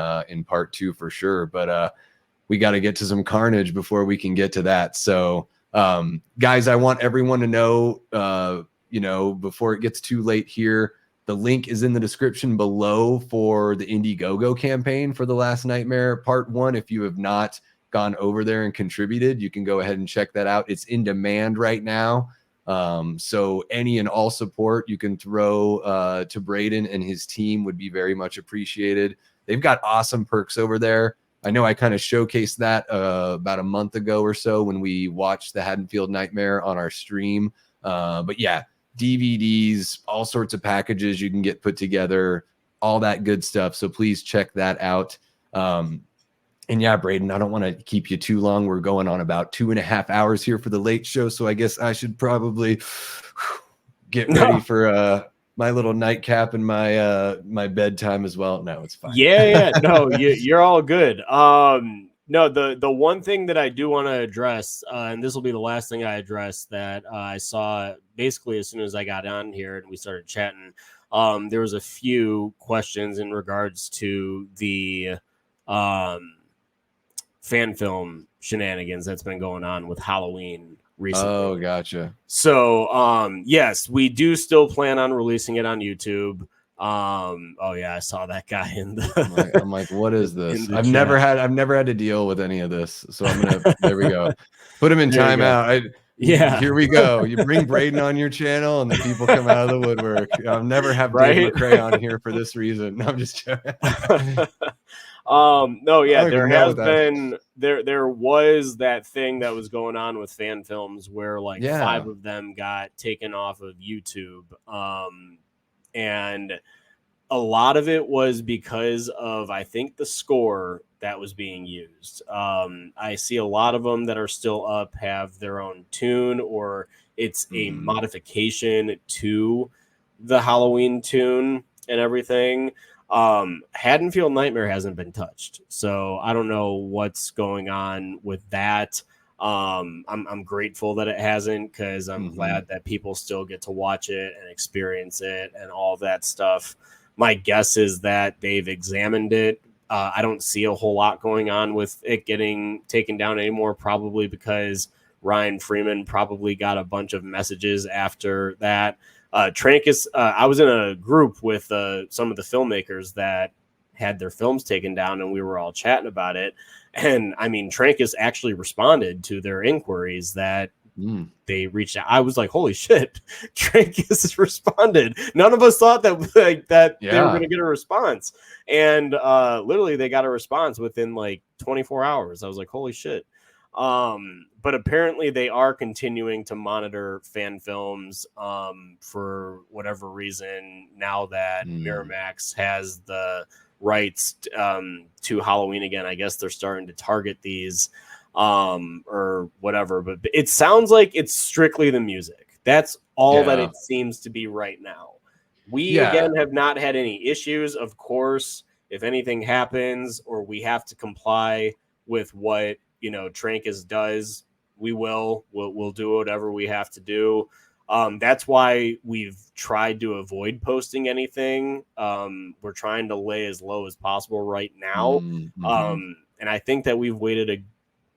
part 2 for sure. But we got to get to some carnage before we can get to that. So guys, I want everyone to know, before it gets too late here, the link is in the description below for the Indiegogo campaign for The Last Nightmare Part 1. If you have not gone over there and contributed, you can go ahead and check that out. It's in demand right now. So any and all support you can throw to Braden and his team would be very much appreciated. They've got awesome perks over there. I know I kind of showcased that about a month ago or so when we watched the Haddonfield Nightmare on our stream. But yeah, DVDs, all sorts of packages you can get put together, all that good stuff. So please check that out. And yeah, Braden, I don't want to keep you too long. We're going on about 2.5 hours here for the late show. So I guess I should probably get ready for my little nightcap and my bedtime as well. No, it's fine. Yeah. No, you're all good. No, the one thing that I do want to address, and this will be the last thing I address, that I saw basically as soon as I got on here and we started chatting, there was a few questions in regards to the fan film shenanigans that's been going on with Halloween recently. Oh, gotcha. So, yes, we do still plan on releasing it on YouTube. Oh yeah, I saw that guy in the I'm like, what is this? I've never had to deal with any of this. So there we go. Put him in timeout. Yeah. Here we go. You bring Braden on your channel and the people come out of the woodwork. I'll never have Dave McCrae on here for this reason. No, I'm just joking. No, yeah, there was that thing that was going on with fan films where like 5 of them got taken off of YouTube. And a lot of it was because of, I think, the score that was being used. I see a lot of them that are still up have their own tune, or it's a modification to the Halloween tune and everything. Haddonfield Nightmare hasn't been touched, so I don't know what's going on with that. I'm grateful that it hasn't, because I'm glad that people still get to watch it and experience it and all that stuff. My guess is that they've examined it. I don't see a whole lot going on with it getting taken down anymore, probably because Ryan Freeman probably got a bunch of messages after that. Trancus, I was in a group with some of the filmmakers that had their films taken down, and we were all chatting about it. And I mean, Trancus actually responded to their inquiries that they reached out. I was like, holy shit, Trancus has responded. None of us thought that they were going to get a response. And literally they got a response within like 24 hours. I was like, holy shit. But apparently they are continuing to monitor fan films for whatever reason now that Miramax has the rights to Halloween again. I guess they're starting to target these or whatever, but it sounds like it's strictly the music. That's all that it seems to be right now. We again have not had any issues. Of course, if anything happens or we have to comply with what Trancus does, we'll do whatever we have to do. That's why we've tried to avoid posting anything. We're trying to lay as low as possible right now. And I think that we've waited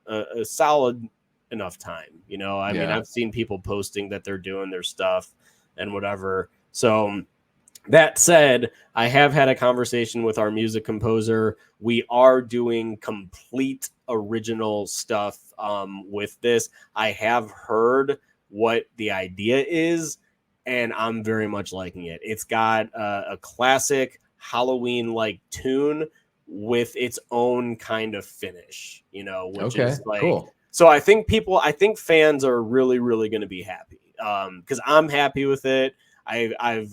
a solid enough time. I mean, I've seen people posting that they're doing their stuff and whatever. So That said, I have had a conversation with our music composer. We are doing complete original stuff with this. I have heard what the idea is, and I'm very much liking it. It's got a classic Halloween like tune with its own kind of finish, you know, which Okay, is like, cool. so I think fans are really, really going to be happy because I'm happy with it. I've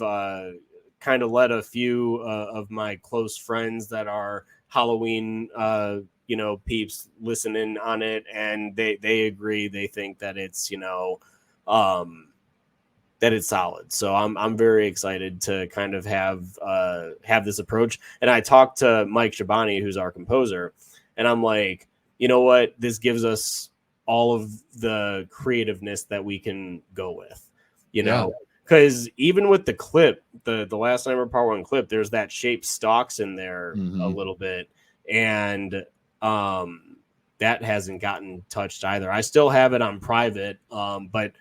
kind of let a few of my close friends that are Halloween, you know, peeps listen in on it, and they agree. They think that it's, you know, that it's solid. So I'm very excited to kind of have this approach. And I talked to Mike Shabani, who's our composer, and I'm like, you know what, this gives us all of the creativeness that we can go with, you Yeah. know, because even with the clip, the last Nightmare Part One clip, there's that shape stalks in there a Hmm. little bit, and that hasn't gotten touched either. I still have it on private, but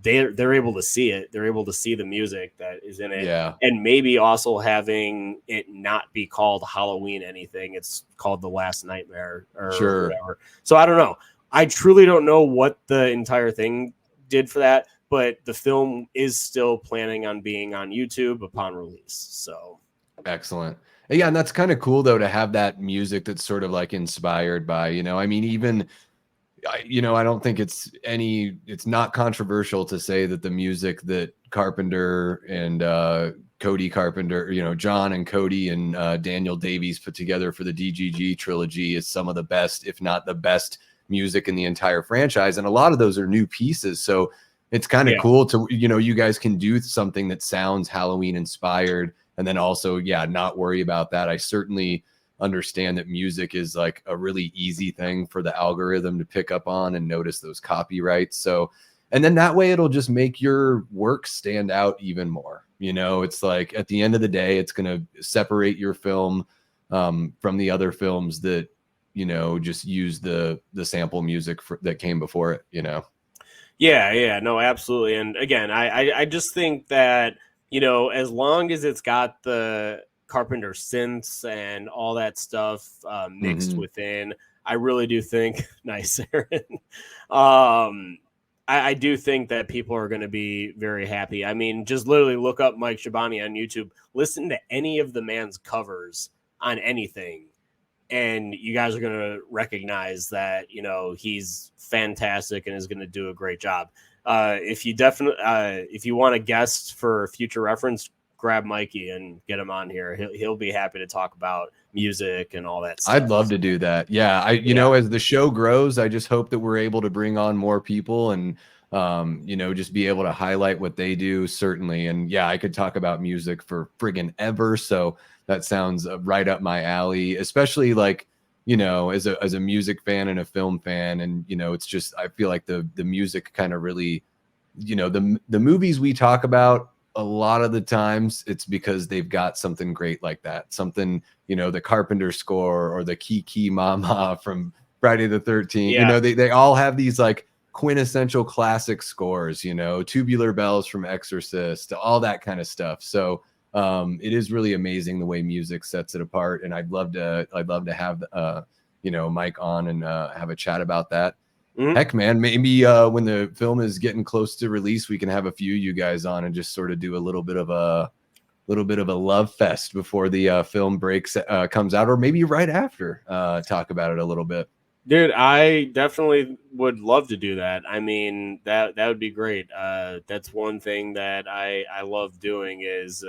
they're able to see it. They're able to see the music that is in it, Yeah. and maybe also having it not be called Halloween anything. It's called The Last Nightmare or Sure. whatever. So I don't know. I truly don't know what the entire thing did for that, but the film is still planning on being on YouTube upon release. So Excellent. Yeah, and that's kind of cool though to have that music that's sort of like inspired by, I mean, even I don't think it's not controversial to say that the music that Carpenter and Cody Carpenter, John and Cody and Daniel Davies put together for the DGG trilogy is some of the best, if not the best music in the entire franchise. And a lot of those are new pieces. So it's kind of yeah, cool to, you guys can do something that sounds Halloween inspired and then also, yeah, not worry about that. I certainly understand that music is like a really easy thing for the algorithm to pick up on and notice those copyrights. So, and then that way it'll just make your work stand out even more. It's like at the end of the day, it's going to separate your film from the other films that, just use the sample music that came before it. yeah, no, absolutely. And again, I just think that, you know, as long as it's got the Carpenter synths and all that stuff mixed Hmm. within, I really do think nice, Aaron. um, I do think that people are going to be very happy. I mean, just literally look up Mike Shabani on YouTube, listen to any of the man's covers on anything, and you guys are going to recognize that, you know, he's fantastic and is going to do a great job. If you want a guest for future reference, grab Mikey and get him on here. He'll be happy to talk about music and all that I'd stuff. love to do that. Yeah. Yeah. As the show grows, I just hope that we're able to bring on more people and, just be able to highlight what they do, certainly. And yeah, I could talk about music for friggin' ever. So that sounds right up my alley, especially like, as a music fan and a film fan. And, it's just, I feel like the music kind of really, the movies we talk about, a lot of the times it's because they've got something great like that, something, the Carpenter score or the Kiki Mama from Friday the 13th. Yeah. They all have these like quintessential classic scores, Tubular Bells from Exorcist, all that kind of stuff. So it is really amazing the way music sets it apart. And I'd love to have Mike on and have a chat about that. Mhm. Heck, man, maybe when the film is getting close to release, we can have a few of you guys on and just sort of do a little bit of a love fest before the film breaks comes out, or maybe right after. Talk about it a little bit. Dude, I definitely would love to do that. I mean, that would be great. That's one thing that I love doing is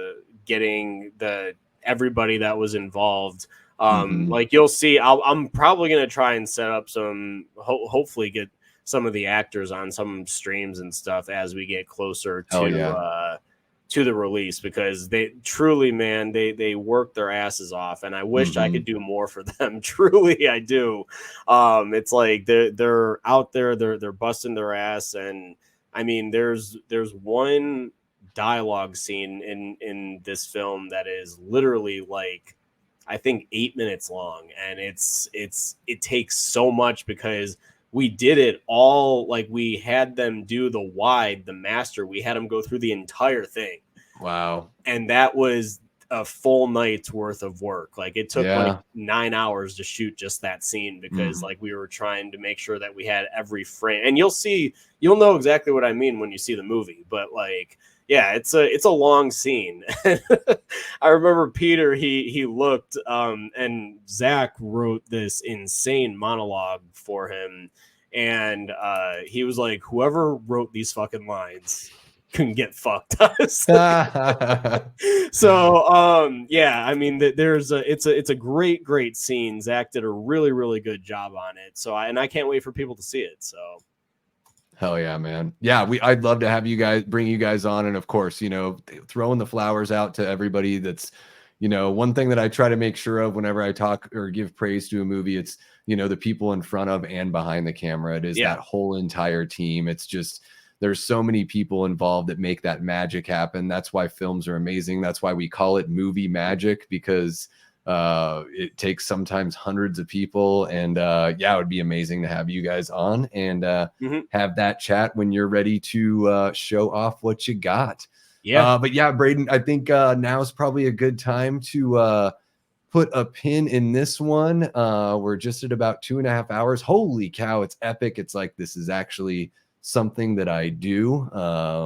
getting the everybody that was involved. Hmm. Like you'll see, I'm probably gonna try and set up some, hopefully get some of the actors on some streams and stuff as we get closer Hell yeah. to the release, because they truly, man, they work their asses off, and I wished I Hmm. could do more for them. Truly, I do. It's like they're out there, they're busting their ass, and I mean, there's one dialogue scene in this film that is literally like, I think 8 minutes long, and it takes so much because we did it all, like we had them do the wide, the master, we had them go through the entire thing. Wow. And that was a full night's worth of work. Like it took like 9 hours to shoot just that scene because like we were trying to make sure that we had every frame. And you'll know exactly what I mean when you see the movie. But like, yeah, it's a long scene. I remember Peter, he looked and Zach wrote this insane monologue for him. And he was like, whoever wrote these fucking lines can get fucked. So yeah, I mean it's a great scene. Zach did a really good job on it. So I can't wait for people to see it. So hell yeah, man. Yeah, I'd love to have you guys, bring you guys on, and of course, you know, throwing the flowers out to everybody. That's, you know, one thing that I try to make sure of whenever I talk or give praise to a movie, it's, you know, the people in front of and behind the camera. It is that whole entire team. It's just, there's so many people involved that make that magic happen. That's why films are amazing. That's why we call it movie magic, because it takes sometimes hundreds of people. And yeah, it would be amazing to have you guys on and have that chat when you're ready to show off what you got. But yeah, Braden, I think now is probably a good time to put a pin in this one. We're just at about 2.5 hours. Holy cow, it's epic. It's like, this is actually something that I do,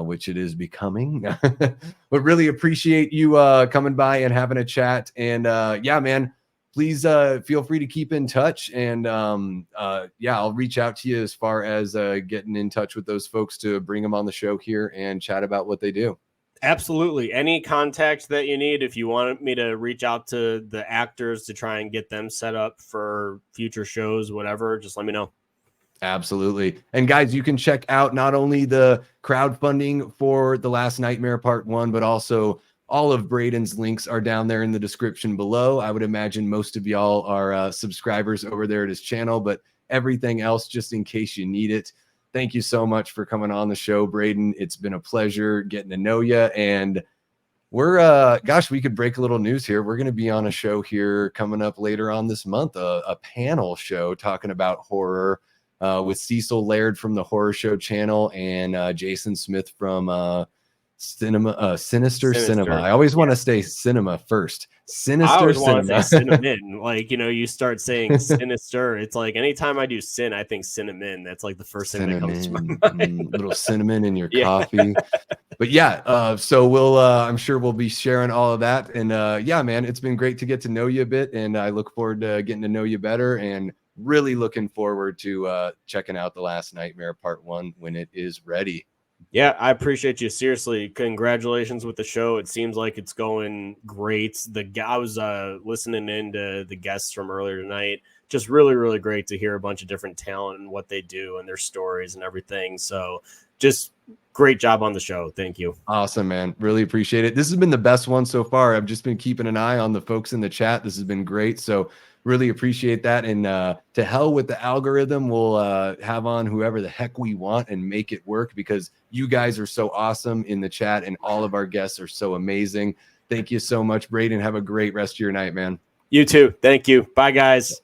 which it is becoming. But really appreciate you coming by and having a chat. And yeah, man, please feel free to keep in touch. And yeah, I'll reach out to you as far as getting in touch with those folks to bring them on the show here and chat about what they do. Absolutely. Any contact that you need, if you want me to reach out to the actors to try and get them set up for future shows, whatever, just let me know. Absolutely. And guys, you can check out not only the crowdfunding for The Last Nightmare Part 1, but also all of Braden's links are down there in the description below. I would imagine most of y'all are subscribers over there at his channel, but everything else, just in case you need it. Thank you so much for coming on the show, Braden. It's been a pleasure getting to know you. And we're, gosh, we could break a little news here. We're going to be on a show here coming up later on this month, a panel show talking about horror. With Cecil Laird from the Horror Show channel and Jason Smith from Sinister Cinema. I always want to say cinema first. Sinister I always Cinema. want to say cinnamon. Like, you know, you start saying sinister. It's like anytime I do sin, I think cinnamon. That's like the first thing that comes to my mind. Little cinnamon in your coffee. But yeah, so we'll I'm sure we'll be sharing all of that. And yeah, man, it's been great to get to know you a bit. And I look forward to getting to know you better, and really looking forward to checking out The Last Nightmare Part 1 when it is ready. Yeah, I appreciate you. Seriously, congratulations with the show. It seems like it's going great. I was listening into the guests from earlier tonight. Just really great to hear a bunch of different talent and what they do and their stories and everything. So just great job on the show. Thank you. Awesome, man. Really appreciate it. This has been the best one so far. I've just been keeping an eye on the folks in the chat. This has been great. So really appreciate that. And to hell with the algorithm. We'll have on whoever the heck we want and make it work, because you guys are so awesome in the chat and all of our guests are so amazing. Thank you so much, Braden. Have a great rest of your night, man. You too. Thank you. Bye, guys.